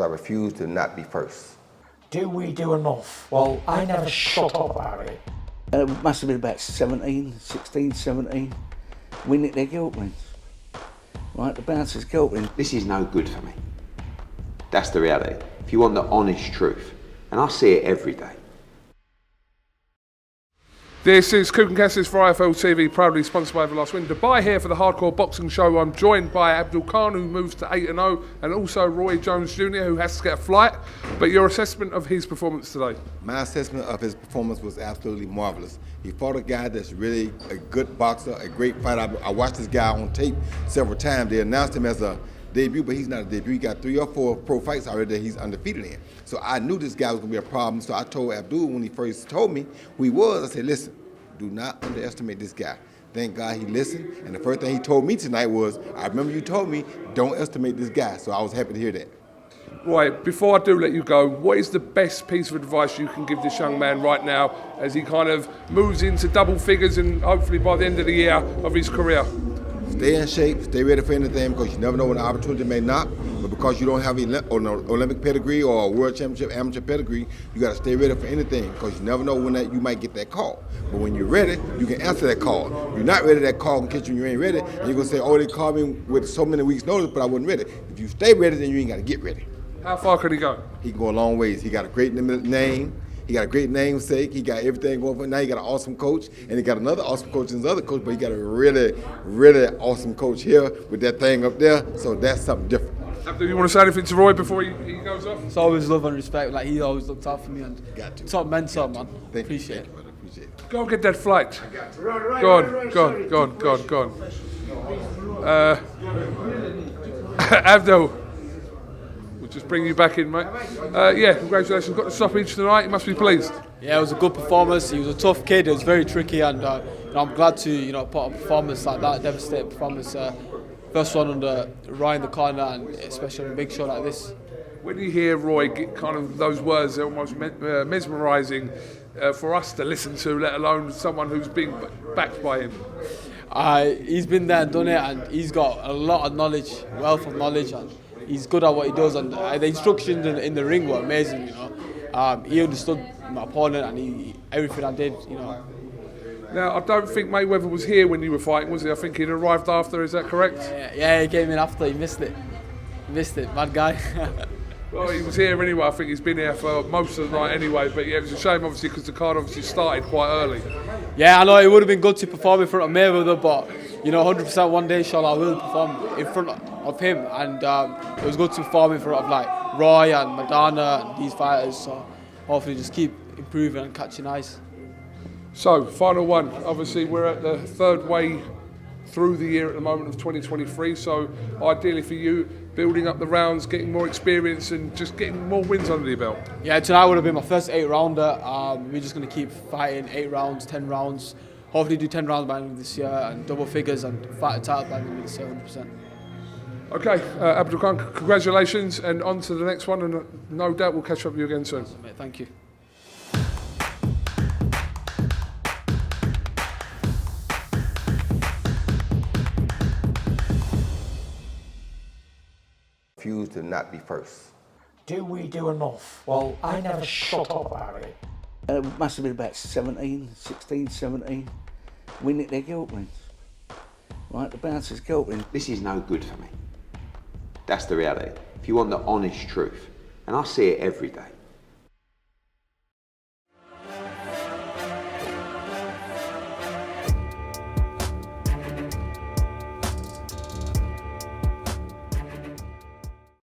I refuse to not be first. Do we do enough? Well, I never shut up about it. It must have been about 16, 17. We nicked their guilt rings. Right, the bouncer's guilt ring. This is no good for me. That's the reality. If you want the honest truth, and I see it every day. This is KUGAN CASSIUS for IFL TV, proudly sponsored by Everlast Win. Dubai here for the Hardcore Boxing Show. I'm joined by Abdul, who moves to 8-0, and also Roy Jones Jr., who has to get a flight. But your assessment of his performance today? My assessment of his performance was absolutely marvelous. He fought a guy that's really a good boxer, a great fighter. I watched this guy on tape several times. They announced him as a debut, but he's not a debut. He got 3 or 4 pro fights already that he's undefeated in. So I knew this guy was gonna be a problem. So I told Abdul when he first told me who he was, I said, listen, do not underestimate this guy. Thank God he listened. And the first thing he told me tonight was, I remember you told me, don't estimate this guy. So I was happy to hear that. Right, before I do let you go, what is the best piece of advice you can give this young man right now as he kind of moves into double figures and hopefully by the end of the year of his career? Stay in shape, stay ready for anything because you never know when the opportunity may knock. But because you don't have an Olympic pedigree or a world championship amateur pedigree, you got to stay ready for anything because you never know when you might get that call. But when you're ready, you can answer that call. If you're not ready, that call can catch you when you ain't ready. And you're going to say, oh, they called me with so many weeks' notice, but I wasn't ready. If you stay ready, then you ain't got to get ready. How far can he go? He can go a long ways. He got a great name. He got a great namesake. He got everything going for him. Now he got an awesome coach, and he got another awesome coach and his other coach, but he got a really, really awesome coach here with that thing up there, so that's something different. Do you want to say anything to Roy before he goes off? It's always love and respect. Like, he always looked out for me and Got to. top mentor, man. Thank Appreciate you, brother. Appreciate it. Go and get that flight. Go on. Abdul, we'll just bring you back in, mate. Yeah, congratulations. Got the stoppage tonight. You must be pleased. Yeah, it was a good performance. He was a tough kid. It was very tricky, and I'm glad to put a performance like that, devastating performance. First one under Ryan the corner, and especially on a big show like this. When you hear Roy get kind of those words, they're almost mesmerising for us to listen to, let alone someone who's been backed by him. He's been there and done it, and he's got a lot of knowledge, wealth of knowledge, and he's good at what he does. And the instructions in the ring were amazing. He understood my opponent, and everything I did. Now, I don't think Mayweather was here when you were fighting, was he? I think he'd arrived after, is that correct? Yeah, he came in after, he missed it. Bad guy. Well, he was here anyway. I think he's been here for most of the night anyway. But yeah, it was a shame, obviously, because the card obviously started quite early. Yeah, I know it would have been good to perform in front of Mayweather, but 100% one day, inshallah, I will perform in front of him. And it was good to perform in front of like Roy and Madonna and these fighters. So hopefully, just keep improving and catching eyes. So, final one. Obviously, we're at the third way through the year at the moment of 2023. So, ideally for you, building up the rounds, getting more experience and just getting more wins under your belt. Yeah, tonight would have been my first 8-rounder. We're just going to keep fighting 8 rounds, 10 rounds. Hopefully do 10 rounds by the end of this year and double figures and fight a title by the end of this year, 100%. Okay, Abdul, congratulations and on to the next one, and no doubt we'll catch up with you again soon. Mate, thank you. Refuse to not be first. Do we do enough? Well, I never shut up about it. It must have been about 16, 17. We nicked their guilt rings. Right, the bouncer's guilt ring. This is no good for me. That's the reality. If you want the honest truth, and I see it every day.